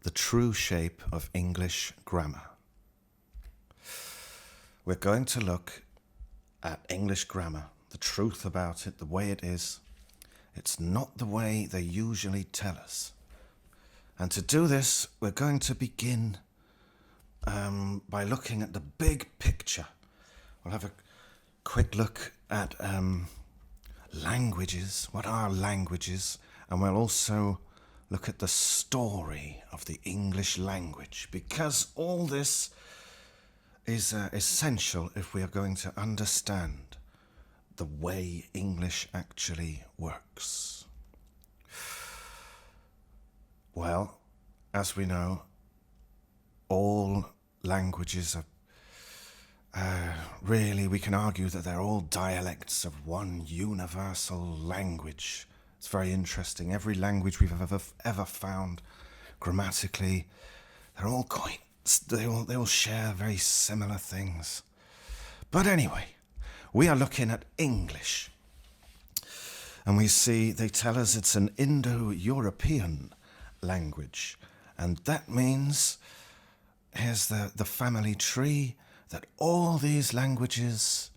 the true shape of English grammar. We're going to look at English grammar, the truth about it, the way it is. It's not the way they usually tell us. And to do this, we're going to begin by looking at the big picture. We'll have a quick look at languages, what are languages, and we'll also look at the story of the English language, because all this is essential if we are going to understand the way English actually works. Well, as we know, all languages are really, we can argue that they're all dialects of one universal language. It's very interesting. Every language we've ever found, grammatically, they're all quite, they all share very similar things. But anyway, we are looking at English. And we see, they tell us it's an Indo-European language. And that means, here's the family tree, that all these languages,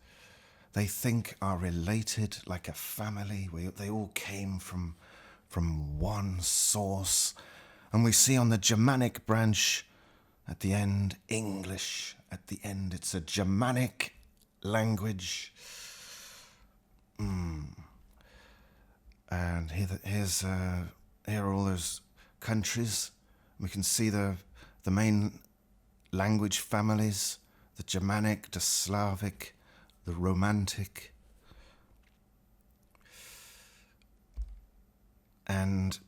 they think are related like a family. They all came from one source. And we see on the Germanic branch, at the end, English. At the end, it's a Germanic language. And here are all those countries. We can see the main language families: the Germanic, the Slavic, the Romantic. And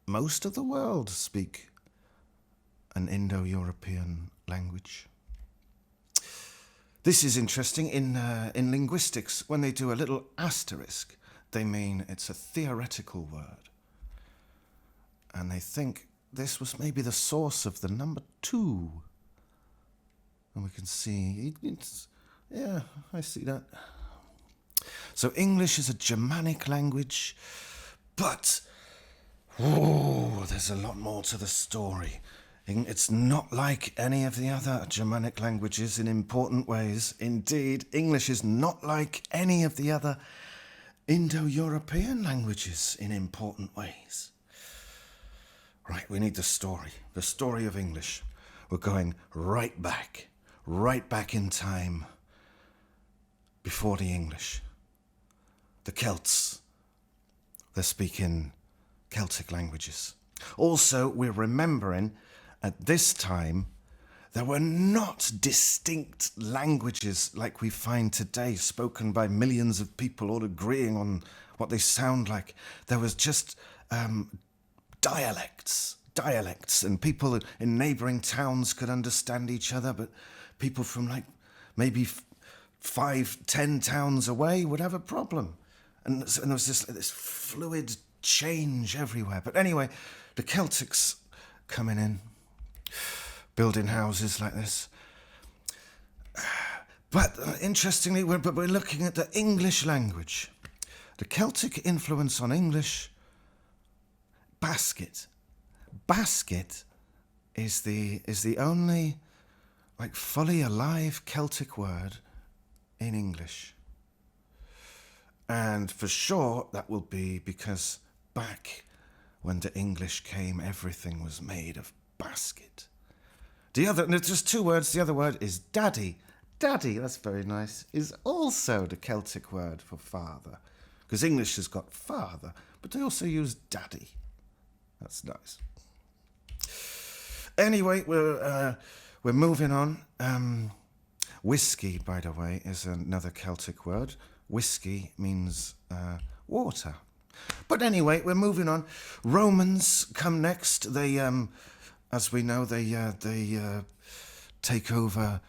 most of the world speak an Indo-European language. This is interesting. In linguistics, when they do a little asterisk, they mean it's a theoretical word. And they think this was maybe the source of the number 2. And we can see, yeah, I see that. So English is a Germanic language, but there's a lot more to the story. It's not like any of the other Germanic languages in important ways. Indeed, English is not like any of the other Indo-European languages in important ways. Right, we need the story of English. We're going right back in time before the English. The Celts, they're speaking Celtic languages. Also, we're remembering at this time there were not distinct languages like we find today, spoken by millions of people all agreeing on what they sound like. There was just dialects, and people in neighbouring towns could understand each other, but people from like maybe 5-10 towns away would have a problem. And there was this fluid change everywhere. But anyway, the Celtics coming in, building houses like this. But interestingly, we're looking at the English language. The Celtic influence on English. Basket. Basket is the only like fully alive Celtic word in English. And for sure that will be because back when the English came, everything was made of basket. There's just 2 words. The other word is daddy. Daddy, that's very nice, is also the Celtic word for father. Because English has got father, but they also use daddy. That's nice. Anyway, we're moving on. Whiskey, by the way, is another Celtic word. Whiskey means water. But anyway, we're moving on. Romans come next. They, as we know, they take over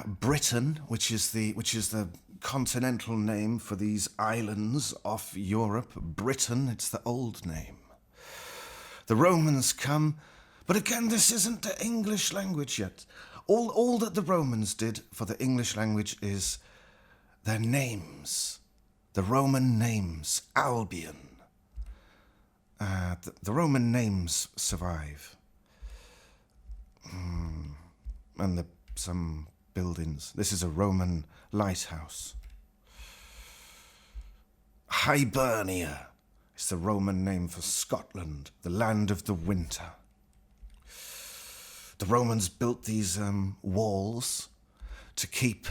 Britain, which is the continental name for these islands off Europe. Britain, it's the old name. The Romans come, but again, this isn't the English language yet. All that the Romans did for the English language is their names, the Roman names: Albion, the Roman names survive. And some buildings. This is a Roman lighthouse. Hibernia is the Roman name for Scotland, the land of the winter. The Romans built these walls to keep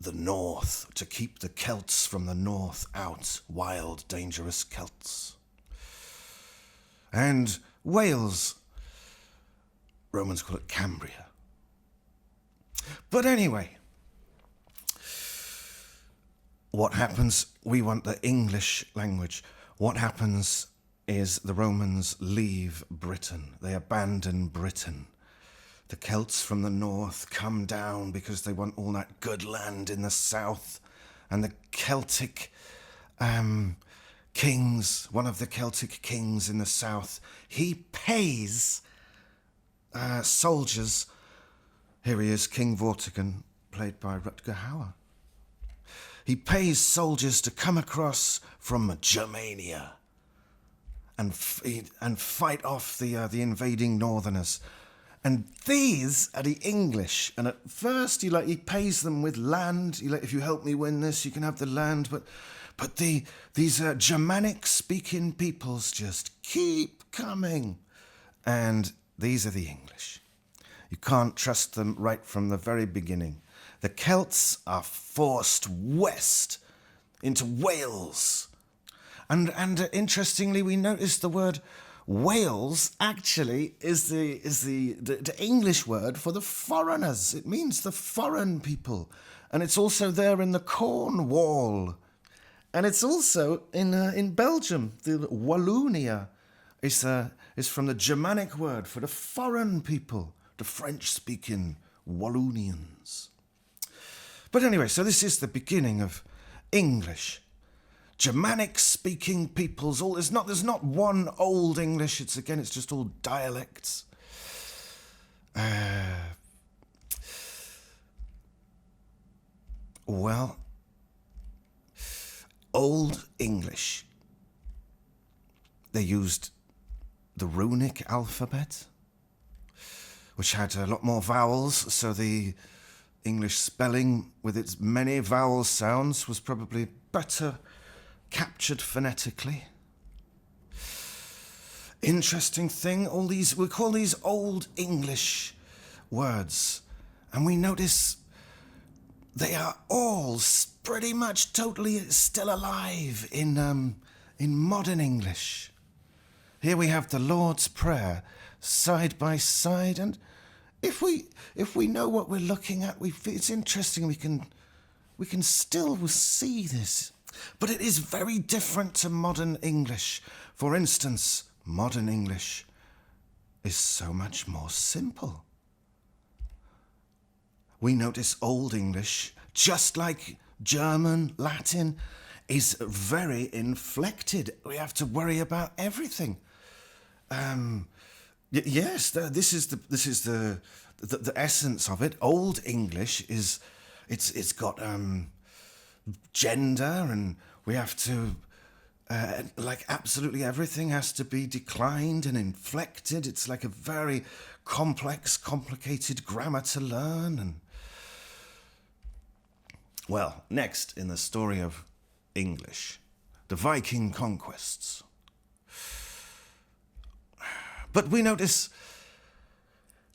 the north, to keep the Celts from the north out, wild, dangerous Celts. And Wales, Romans call it Cambria. But anyway, what happens, we want the English language. What happens is the Romans leave Britain. They abandon Britain. The Celts from the north come down because they want all that good land in the south. And the Celtic kings, one of the Celtic kings in the south, he pays soldiers. Here he is, King Vortigern, played by Rutger Hauer. He pays soldiers to come across from Germania and fight off the invading northerners. And these are the English. And at first, he pays them with land. If you help me win this, you can have the land. But these Germanic-speaking peoples just keep coming. And these are the English. You can't trust them right from the very beginning. The Celts are forced west into Wales. And interestingly, we notice the word Wales actually is the English word for the foreigners. It means the foreign people. And it's also there in the Cornwall. And it's also in Belgium. The Wallonia is from the Germanic word for the foreign people, the French-speaking Wallonians. But anyway, so this is the beginning of English. Germanic-speaking peoples. There's not one old English. It's just all dialects. Well, Old English. They used the runic alphabet, which had a lot more vowels, so the English spelling with its many vowel sounds was probably better captured phonetically. Interesting thing, we call these Old English words, and we notice they are all pretty much totally still alive in modern English. Here we have the Lord's Prayer side by side, and if we know what we're looking at, it's interesting. We can still see this, but it is very different to modern English. For instance, modern English is so much more simple. We notice Old English, just like German, Latin, is very inflected. We have to worry about everything. Yes, this is the essence of it. Old English is it's got gender, and we have to like absolutely everything has to be declined and inflected. It's like a very complex, complicated grammar to learn. And well, next in the story of English, the Viking conquests. But we notice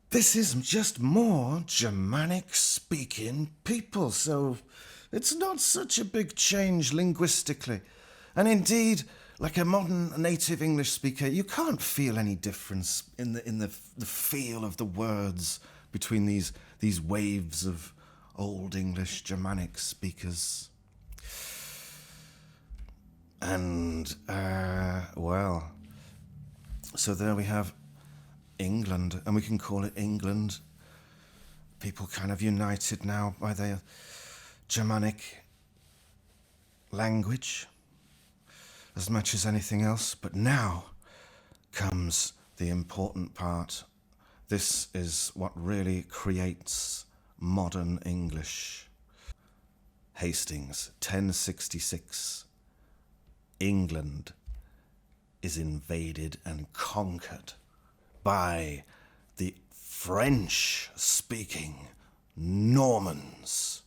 this is just more Germanic-speaking people, so it's not such a big change linguistically. And indeed, like a modern native English speaker, you can't feel any difference in the feel of the words between these waves of Old English Germanic speakers. And, well, so there we have England, and we can call it England. People kind of united now by their Germanic language as much as anything else. But now comes the important part. This is what really creates modern English. Hastings, 1066. England is invaded and conquered by the French-speaking Normans.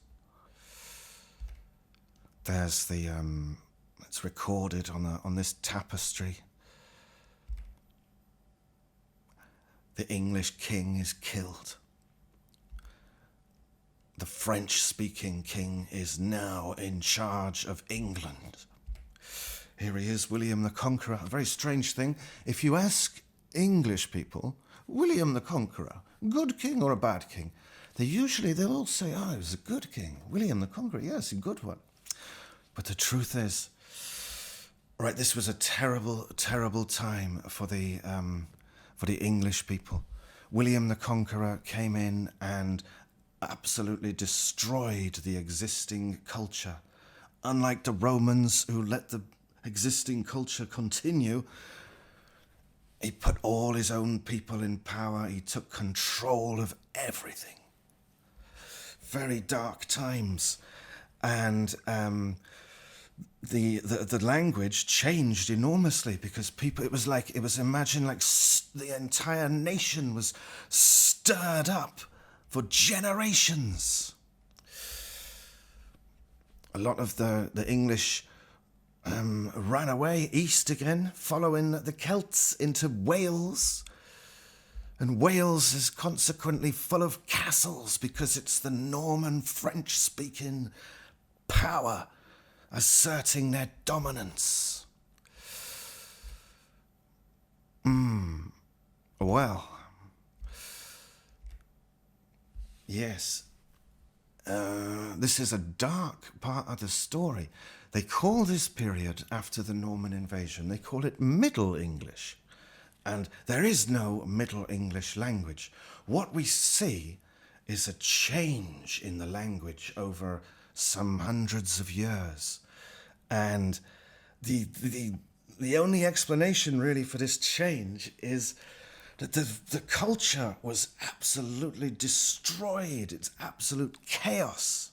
There's the it's recorded on this tapestry. The English king is killed. The French-speaking king is now in charge of England. Here he is, William the Conqueror. A very strange thing. If you ask English people, William the Conqueror, good king or a bad king, they'll all say, he was a good king. William the Conqueror, yes, a good one. But the truth is, right, this was a terrible, terrible time for the English people. William the Conqueror came in and absolutely destroyed the existing culture. Unlike the Romans, who let the existing culture continue, he put all his own people in power. He took control of everything. Very dark times. And the language changed enormously because people, it was imagine like the entire nation was stirred up for generations. A lot of the English ran away east again, following the Celts into Wales. And Wales is consequently full of castles because it's the Norman French-speaking power asserting their dominance. Well, yes, this is a dark part of the story. They call this period after the Norman invasion, they call it Middle English. And there is no Middle English language. What we see is a change in the language over some hundreds of years. And the only explanation really for this change is that the culture was absolutely destroyed. It's absolute chaos.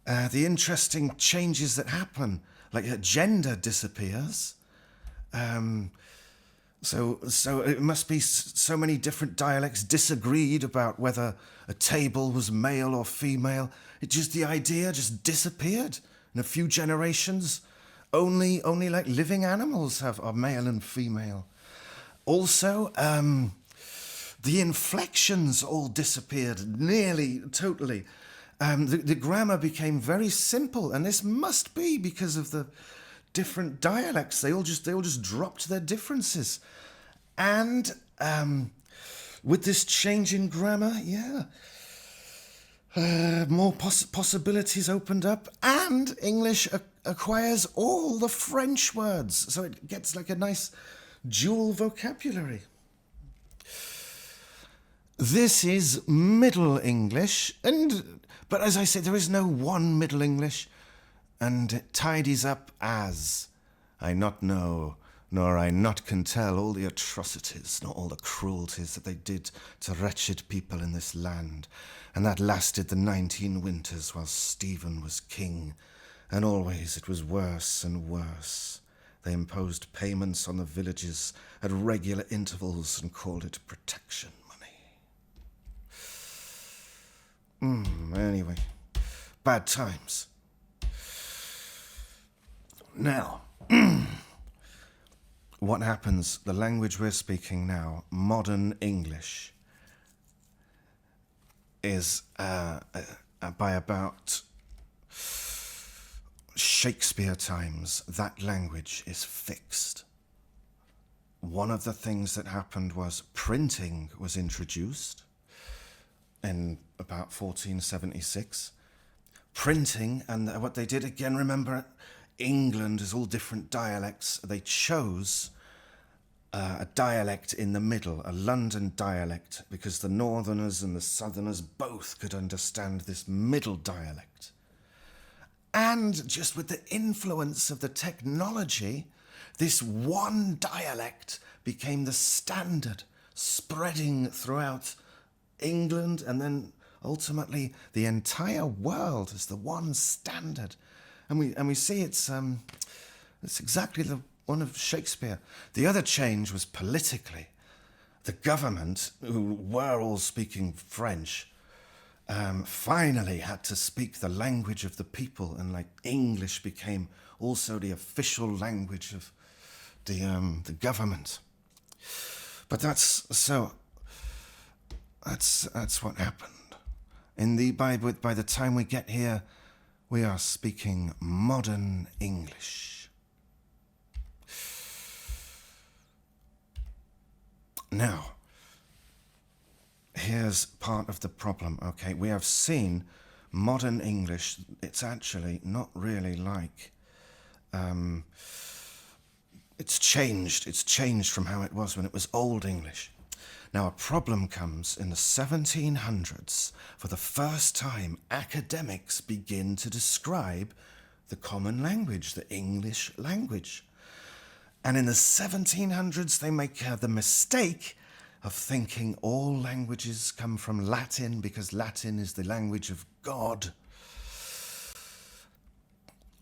The interesting changes that happen, like gender disappears. So it must be so many different dialects disagreed about whether a table was male or female. The idea just disappeared in a few generations. Only like living animals are male and female. Also, the inflections all disappeared nearly totally. The grammar became very simple, and this must be because of the different dialects. They all just dropped their differences. And with this change in grammar, more possibilities opened up, and English acquires all the French words, so it gets like a nice dual vocabulary. This is Middle English, but as I said, there is no one Middle English, and it tidies up as I not know, nor I not can tell all the atrocities, nor all the cruelties that they did to wretched people in this land, and that lasted the 19 winters while Stephen was king, and always it was worse and worse. They imposed payments on the villages at regular intervals and called it protection money. Anyway, bad times. Now, what happens, the language we're speaking now, modern English, is by about Shakespeare times, that language is fixed. One of the things that happened was printing was introduced in about 1476. Printing, and what they did, again, remember, England is all different dialects. They chose a dialect in the middle, a London dialect, because the Northerners and the Southerners both could understand this middle dialect. And just with the influence of the technology, this one dialect became the standard, spreading throughout England and then ultimately the entire world as the one standard. And we see it's exactly one of Shakespeare. The other change was politically. The government, who were all speaking French, finally had to speak the language of the people, and like English became also the official language of the government. But that's what happened. By the time we get here, we are speaking modern English. Now, here's part of the problem, okay? We have seen modern English. It's actually not really like... it's changed. It's changed from how it was when it was Old English. Now, a problem comes in the 1700s. For the first time, academics begin to describe the common language, the English language. And in the 1700s, they make the mistake of thinking all languages come from Latin because Latin is the language of God.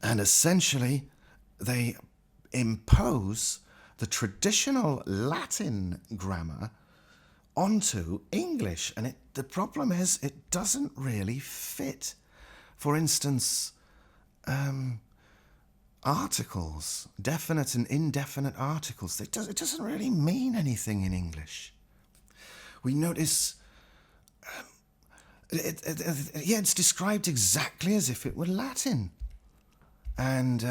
And essentially, they impose the traditional Latin grammar onto English. And the problem is it doesn't really fit. For instance, articles, definite and indefinite articles, it doesn't really mean anything in English. We notice, it's described exactly as if it were Latin. And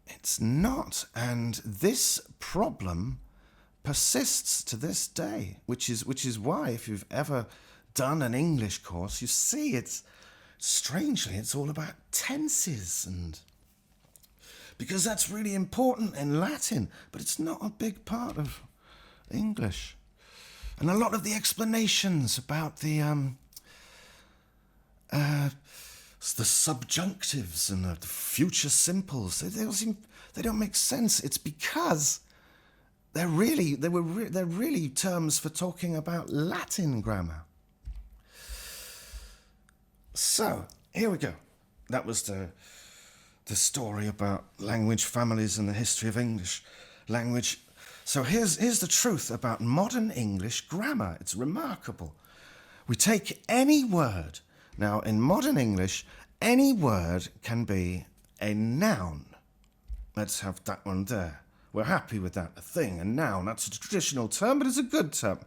it's not. And this problem persists to this day, which is why, if you've ever done an English course, you see it's all about tenses, and because that's really important in Latin, but it's not a big part of English. And a lot of the explanations about the subjunctives and the future simples, they don't make sense. It's because they're really terms for talking about Latin grammar. So here we go. That was the story about language families and the history of English language. So here's the truth about modern English grammar. It's remarkable. We take any word. Now, in modern English, any word can be a noun. Let's have that one there. We're happy with that. A thing, a noun. That's a traditional term, but it's a good term.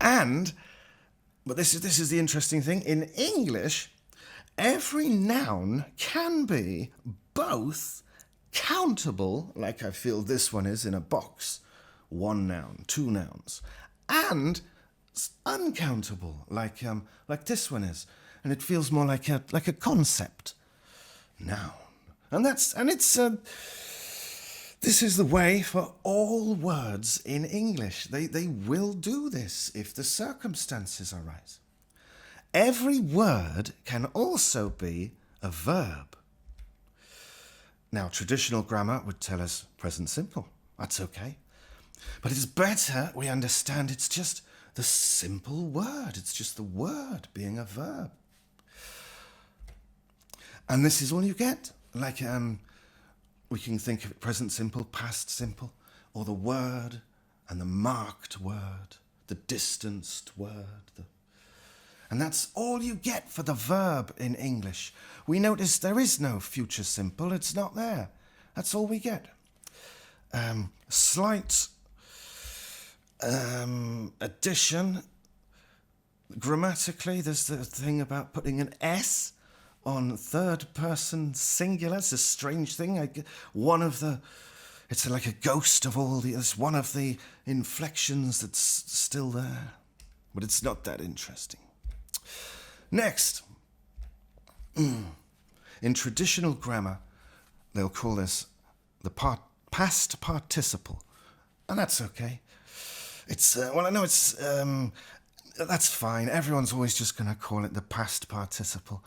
But this is the interesting thing. In English, every noun can be both countable, like I feel this one is in a box, one noun, two nouns, and uncountable, like this one is, and it feels more like a concept, noun, this is the way for all words in English. They will do this if the circumstances are right. Every word can also be a verb. Now, traditional grammar would tell us present simple. That's okay. But it's better we understand it's just the simple word. It's just the word being a verb. And this is all you get. Like, we can think of it present simple, past simple, or the word and the marked word, the distanced word. And that's all you get for the verb in English. We notice there is no future simple. It's not there. That's all we get. Slight addition. Grammatically, there's the thing about putting an S on third person singular. It's a strange thing. It's like a ghost of all the... It's one of the inflections that's still there. But it's not that interesting. Next. In traditional grammar, they'll call this the past participle. And that's okay. It's, I know it's... that's fine. Everyone's always just going to call it the past participle.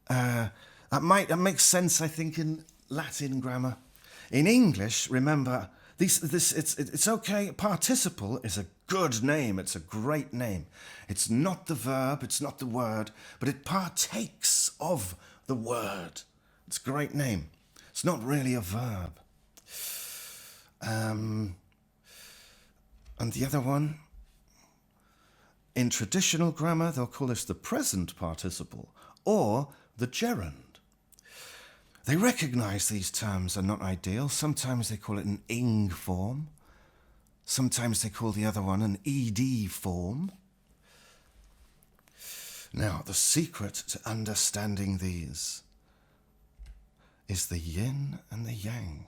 That makes sense, I think, in Latin grammar. In English, remember, it's okay. Participle is a good name. It's a great name. It's not the verb, it's not the word, but it partakes of the word. It's a great name. It's not really a verb. And the other one, in traditional grammar, they'll call this the present participle or the gerund. They recognize these terms are not ideal. Sometimes they call it an ing form. Sometimes they call the other one an ed form. Now, the secret to understanding these is the yin and the yang.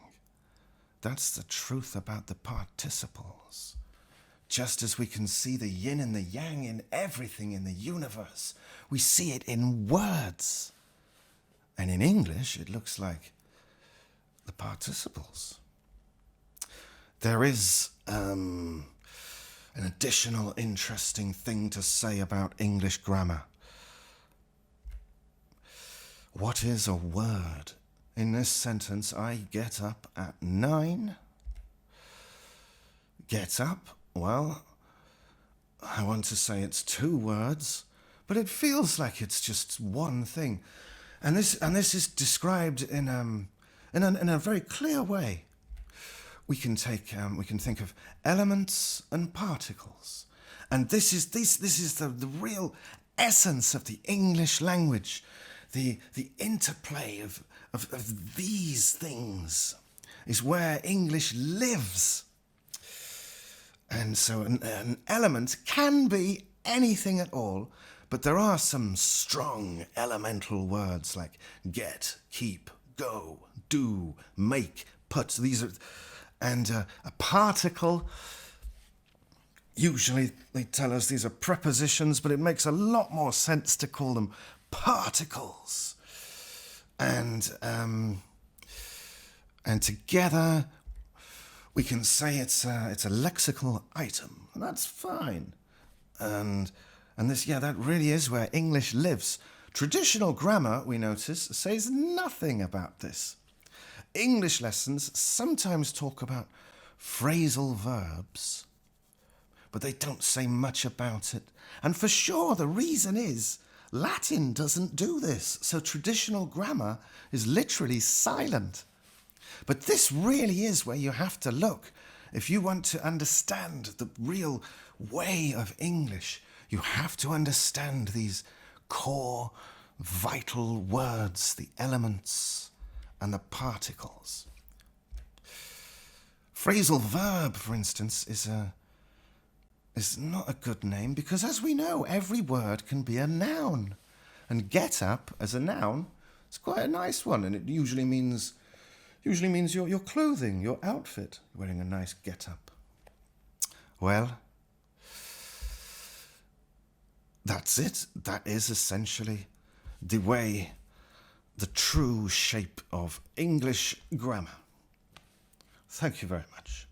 That's the truth about the participles. Just as we can see the yin and the yang in everything in the universe, we see it in words. And in English, it looks like the participles. There is an additional interesting thing to say about English grammar. What is a word? In this sentence, I get up at 9. Get up, well, I want to say it's 2 words, but it feels like it's just one thing. And this is described in a very clear way. We can think of elements and particles, and this is the real essence of the English language, the interplay of these things is where English lives. And so an element can be anything at all, but there are some strong elemental words like get, keep, go, do, make, put. These are, and a particle, usually they tell us these are prepositions, but it makes a lot more sense to call them particles. And together we can say it's a lexical item, and that's fine. And this, that really is where English lives. Traditional grammar, we notice, says nothing about this. English lessons sometimes talk about phrasal verbs, but they don't say much about it. And for sure, the reason is Latin doesn't do this, so traditional grammar is literally silent. But this really is where you have to look. If you want to understand the real way of English, you have to understand these core, vital words, the elements and the particles. Phrasal verb, for instance, is not a good name because, as we know, every word can be a noun. And get up as a noun is quite a nice one, and it usually means your clothing, your outfit, wearing a nice get up. Well, that's it. That is essentially the way, the true shape of English grammar. Thank you very much.